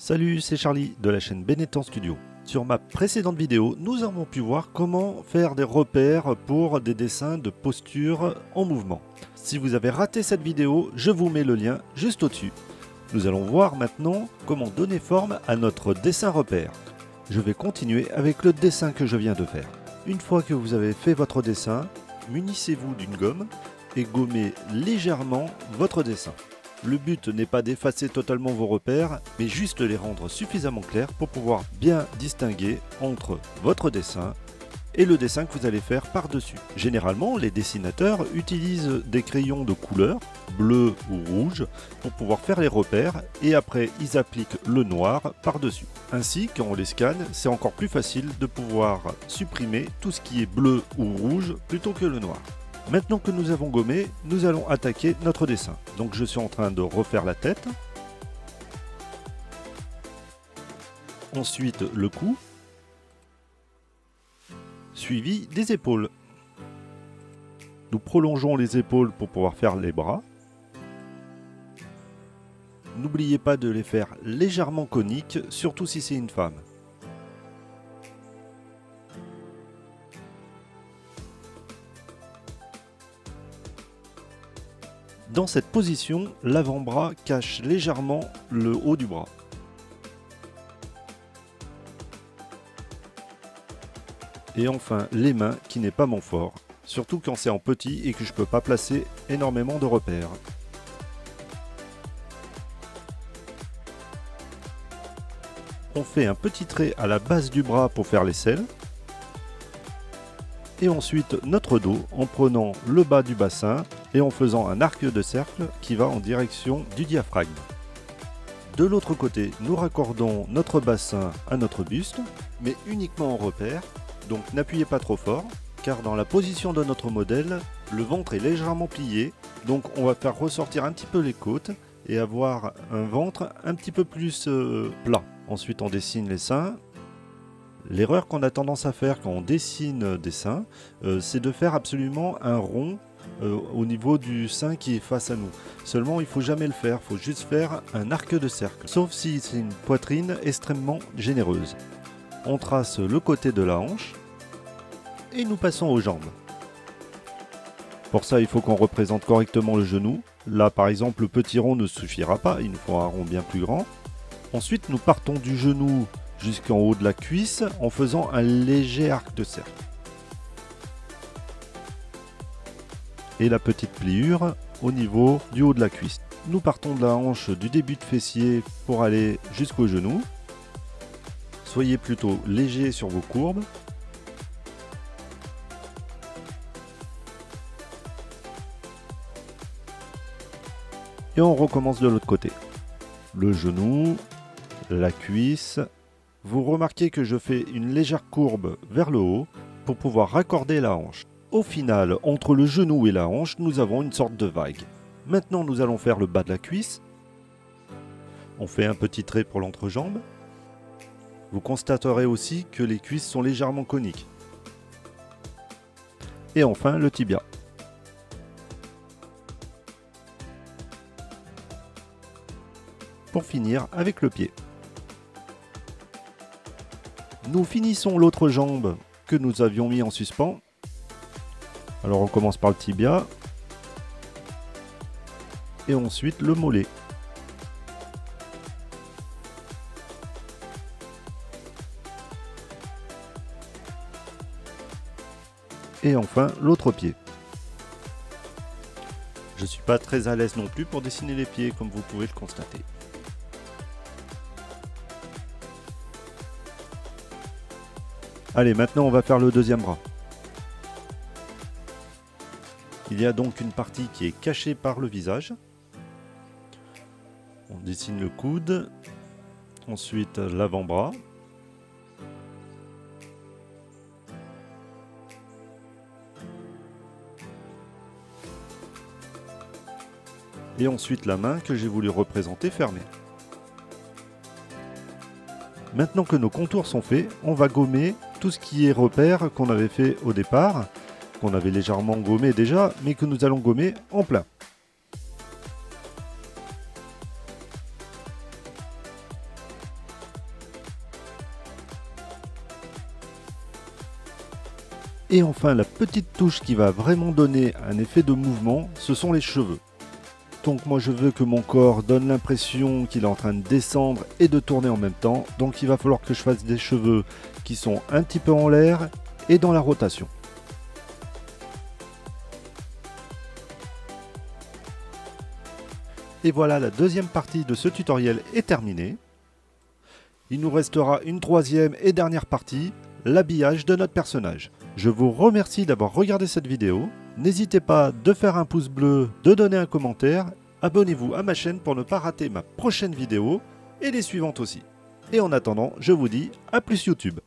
Salut, c'est Charlie de la chaîne Benetton Studio. Sur ma précédente vidéo, nous avons pu voir comment faire des repères pour des dessins de posture en mouvement. Si vous avez raté cette vidéo, je vous mets le lien juste au-dessus. Nous allons voir maintenant comment donner forme à notre dessin repère. Je vais continuer avec le dessin que je viens de faire. Une fois que vous avez fait votre dessin, munissez-vous d'une gomme et gommez légèrement votre dessin. Le but n'est pas d'effacer totalement vos repères, mais juste de les rendre suffisamment clairs pour pouvoir bien distinguer entre votre dessin et le dessin que vous allez faire par-dessus. Généralement, les dessinateurs utilisent des crayons de couleur, bleu ou rouge, pour pouvoir faire les repères et après ils appliquent le noir par-dessus. Ainsi, quand on les scanne, c'est encore plus facile de pouvoir supprimer tout ce qui est bleu ou rouge plutôt que le noir. Maintenant que nous avons gommé, nous allons attaquer notre dessin. Donc je suis en train de refaire la tête. Ensuite le cou. Suivi des épaules. Nous prolongeons les épaules pour pouvoir faire les bras. N'oubliez pas de les faire légèrement coniques, surtout si c'est une femme. Dans cette position, l'avant-bras cache légèrement le haut du bras. Et enfin, les mains, qui n'est pas mon fort, surtout quand c'est en petit et que je ne peux pas placer énormément de repères. On fait un petit trait à la base du bras pour faire l'aisselle. Et ensuite notre dos en prenant le bas du bassin et en faisant un arc de cercle qui va en direction du diaphragme. De l'autre côté, nous raccordons notre bassin à notre buste, mais uniquement en repère, donc n'appuyez pas trop fort, car dans la position de notre modèle, le ventre est légèrement plié, donc on va faire ressortir un petit peu les côtes et avoir un ventre un petit peu plus plat. Ensuite on dessine les seins. L'erreur qu'on a tendance à faire quand on dessine des seins, c'est de faire absolument un rond au niveau du sein qui est face à nous. Seulement, il ne faut jamais le faire, il faut juste faire un arc de cercle, sauf si c'est une poitrine extrêmement généreuse. On trace le côté de la hanche et nous passons aux jambes. Pour ça, il faut qu'on représente correctement le genou. Là, par exemple, le petit rond ne suffira pas, il nous faut un rond bien plus grand. Ensuite, nous partons du genou jusqu'en haut de la cuisse en faisant un léger arc de cercle. Et la petite pliure au niveau du haut de la cuisse. Nous partons de la hanche du début de fessier pour aller jusqu'au genou. Soyez plutôt léger sur vos courbes. Et on recommence de l'autre côté. Le genou, la cuisse. Vous remarquez que je fais une légère courbe vers le haut pour pouvoir raccorder la hanche. Au final, entre le genou et la hanche, nous avons une sorte de vague. Maintenant, nous allons faire le bas de la cuisse. On fait un petit trait pour l'entrejambe. Vous constaterez aussi que les cuisses sont légèrement coniques. Et enfin, le tibia. Pour finir avec le pied. Nous finissons l'autre jambe que nous avions mis en suspens. Alors on commence par le tibia. Et ensuite le mollet. Et enfin l'autre pied. Je ne suis pas très à l'aise non plus pour dessiner les pieds comme vous pouvez le constater. Allez, maintenant on va faire le deuxième bras. Il y a donc une partie qui est cachée par le visage. On dessine le coude, ensuite l'avant-bras. Et ensuite la main que j'ai voulu représenter fermée. Maintenant que nos contours sont faits, on va gommer tout ce qui est repère qu'on avait fait au départ, qu'on avait légèrement gommé déjà, mais que nous allons gommer en plein. Et enfin, la petite touche qui va vraiment donner un effet de mouvement, ce sont les cheveux. Donc moi je veux que mon corps donne l'impression qu'il est en train de descendre et de tourner en même temps. Donc il va falloir que je fasse des cheveux qui sont un petit peu en l'air et dans la rotation. Et voilà, la deuxième partie de ce tutoriel est terminée. Il nous restera une troisième et dernière partie, l'habillage de notre personnage. Je vous remercie d'avoir regardé cette vidéo. N'hésitez pas de faire un pouce bleu, de donner un commentaire. Abonnez-vous à ma chaîne pour ne pas rater ma prochaine vidéo et les suivantes aussi. Et en attendant, je vous dis à plus YouTube.